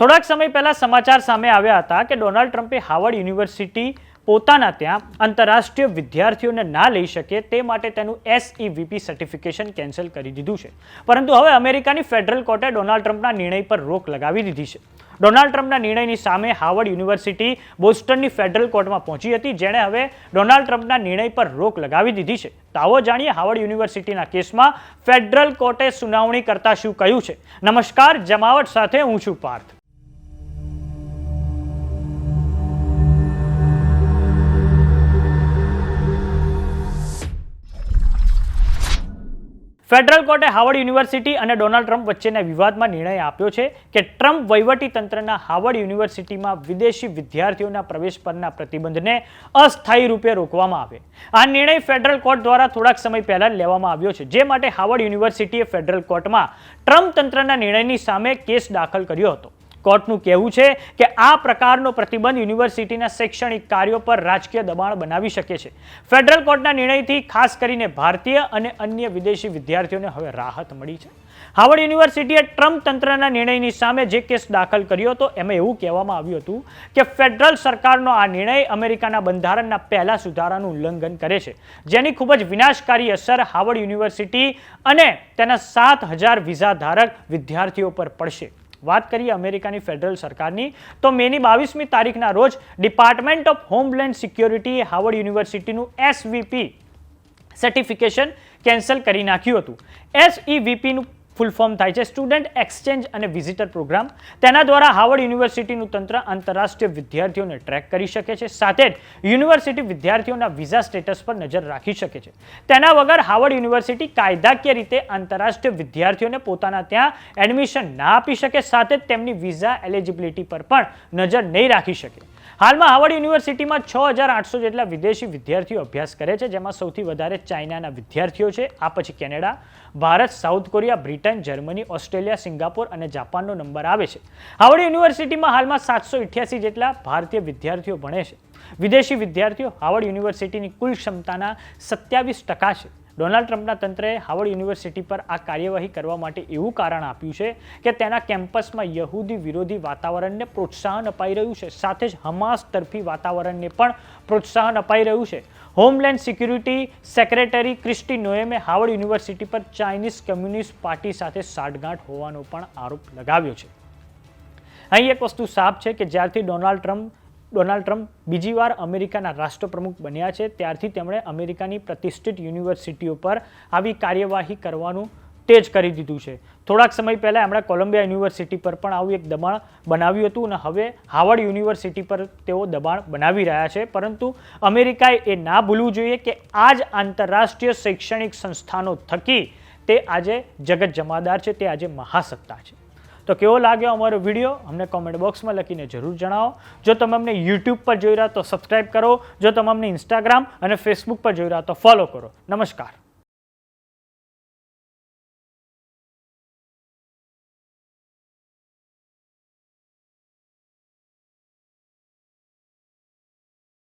થોડાક સમય પહેલા સમાચાર સામે આવ્યા હતા કે ડોનાલ્ડ ટ્રમ્પે હાર્વર્ડ યુનિવર્સિટી પોતાના ત્યાં આંતરરાષ્ટ્રીય વિદ્યાર્થીઓને ના લઈ શકે તે માટે તેનું SEVP સર્ટિફિકેશન કેન્સલ કરી દીધું છે. પરંતુ હવે અમેરિકાની ફેડરલ કોર્ટે ડોનાલ્ડ ટ્રમ્પના નિર્ણય પર રોક લગાવી દીધી છે. ડોનાલ્ડ ટ્રમ્પના નિર્ણયની સામે હાર્વર્ડ યુનિવર્સિટી બોસ્ટનની ફેડરલ કોર્ટમાં પહોંચી હતી, જેણે હવે ડોનાલ્ડ ટ્રમ્પના નિર્ણય પર રોક લગાવી દીધી છે. તો આવો જાણીએ હાર્વર્ડ યુનિવર્સિટીના કેસમાં ફેડરલ કોર્ટે સુનાવણી કરતા શું કહ્યું છે. નમસ્કાર, જમાવટ સાથે હું છું પાર્થ. ફેડરલ કોર્ટે હાર્વર્ડ યુનિવર્સિટી અને ડોનાલ્ડ ટ્રમ્પ વચ્ચેના વિવાદમાં નિર્ણય આપ્યો છે કે ટ્રમ્પ વહીવટીતંત્રના હાર્વર્ડ યુનિવર્સિટીમાં વિદેશી વિદ્યાર્થીઓના પ્રવેશ પરના પ્રતિબંધને અસ્થાયી રૂપે રોકવામાં આવે. આ નિર્ણય ફેડરલ કોર્ટ દ્વારા થોડાક સમય પહેલા લેવામાં આવ્યો છે, જે માટે હાર્વર્ડ યુનિવર્સિટીએ ફેડરલ કોર્ટમાં ટ્રમ્પ તંત્રના નિર્ણયની સામે કેસ દાખલ કર્યો હતો. કોર્ટનું કહેવું છે કે આ પ્રકારનો પ્રતિબંધ યુનિવર્સિટીના શૈક્ષણિક કાર્યો પર રાજકીય દબાણ બનાવી શકે છે. ફેડરલ કોર્ટના નિર્ણયથી ખાસ કરીને ભારતીય અને અન્ય વિદેશી વિદ્યાર્થીઓને હવે રાહત મળી છે. હાર્વર્ડ યુનિવર્સિટીએ ટ્રમ્પ તંત્રના નિર્ણયની સામે જે કેસ દાખલ કર્યો હતો એમાં એવું કહેવામાં આવ્યું હતું કે ફેડરલ સરકારનો આ નિર્ણય અમેરિકાના બંધારણના પહેલા સુધારાનું ઉલ્લંઘન કરે છે, જેની ખૂબ જ વિનાશકારી અસર હાર્વર્ડ યુનિવર્સિટી અને તેના 7,000 વિઝા ધારક વિદ્યાર્થીઓ પર પડશે. વાત કરીએ અમેરિકાની ફેડરલ સરકારની, તો મેની 22મી તારીખના રોજ ડિપાર્ટમેન્ટ ઓફ હોમલેન્ડ સિક્યોરિટીએ હાર્વર્ડ યુનિવર્સિટીનું SVP સર્ટિફિકેશન કેન્સલ કરી નાખ્યું હતું. SEVPનું ફૂલ ફોર્મ થાય છે સ્ટુડન્ટ એક્સચેન્જ અને વિઝિટર પ્રોગ્રામ. તેના દ્વારા હાર્વર્ડ યુનિવર્સિટીનું તંત્ર આંતરરાષ્ટ્રીય વિદ્યાર્થીઓને ટ્રેક કરી શકે છે, સાથે જ યુનિવર્સિટી વિદ્યાર્થીઓના વિઝા સ્ટેટસ પર નજર રાખી શકે છે. તેના વગર હાર્વર્ડ યુનિવર્સિટી કાયદાકીય રીતે આંતરરાષ્ટ્રીય વિદ્યાર્થીઓને પોતાના ત્યાં એડમિશન ના આપી શકે, સાથે જ તેમની વિઝા એલિજિબિલિટી પર પણ નજર નહીં રાખી શકે. હાલમાં હાર્વર્ડ યુનિવર્સિટીમાં 6,800 જેટલા વિદેશી વિદ્યાર્થીઓ અભ્યાસ કરે છે, જેમાં સૌથી વધારે ચાઇનાના વિદ્યાર્થીઓ છે. આ પછી Canada, Bharat, south Korea, Britain, Germany, Australia, Singapore અને જાપાનનો નંબર આવે છે. હાર્વર્ડ યુનિવર્સિટીમાં હાલમાં 788 જેટલા ભારતીય વિદ્યાર્થીઓ ભણે છે. વિદેશી વિદ્યાર્થીઓ હાર્વર્ડ યુનિવર્સિટીની કુલ ક્ષમતાના 27% છે. ડોનાલ્ડ ટ્રમ્પના તંત્રએ હાર્વર્ડ યુનિવર્સિટી પર આ કાર્યવાહી કરવા માટે એવું કારણ આપ્યું છે કે તેના કેમ્પસમાં યહૂદી વિરોધી વાતાવરણને પ્રોત્સાહન અપાઈ રહ્યું છે, સાથે જ હમાસ તરફી વાતાવરણને પણ પ્રોત્સાહન અપાઈ રહ્યું છે. હોમલેન્ડ સિક્યુરિટી સેક્રેટરી ક્રિસ્ટી નોએમે હાર્વર્ડ યુનિવર્સિટી પર ચાઇનીઝ કમ્યુનિસ્ટ પાર્ટી સાથે સાઠગાંઠ હોવાનો પણ આરોપ લગાવ્યો છે. અહીં એક વસ્તુ સાફ છે કે જ્યારથી ડોનાલ્ડ ટ્રમ્પ બીજી વાર અમેરિકાના રાષ્ટ્રપ્રમુખ બન્યા છે, ત્યારથી તેમણે અમેરિકાની પ્રતિષ્ઠિત યુનિવર્સિટીઓ પર આવી કાર્યવાહી કરવાનું તેજ કરી દીધું છે. થોડાક સમય પહેલા એમણે કોલંબિયા યુનિવર્સિટી પર પણ આવું એક દબાણ બનાવ્યું હતું અને હવે હાર્વર્ડ યુનિવર્સિટી પર તેઓ દબાણ બનાવી રહ્યા છે. પરંતુ અમેરિકાએ એ ના ભૂલવું જોઈએ કે આ જ આંતરરાષ્ટ્રીય શૈક્ષણિક સંસ્થાનો થકી તે આજે જગત જમાદાર છે, તે આજે મહાસત્તા છે. તો કેવો લાગ્યો અમારો વિડીયો અમને કોમેન્ટ બોક્સમાં લખીને જરૂર જણાવો. જો તમે અમને YouTube પર જોઈ રહ્યા તો સબસ્ક્રાઇબ કરો. જો તમે અમને ઇન્સ્ટાગ્રામ અને ફેસબુક પર જોઈ રહ્યા તો ફોલો કરો. નમસ્કાર.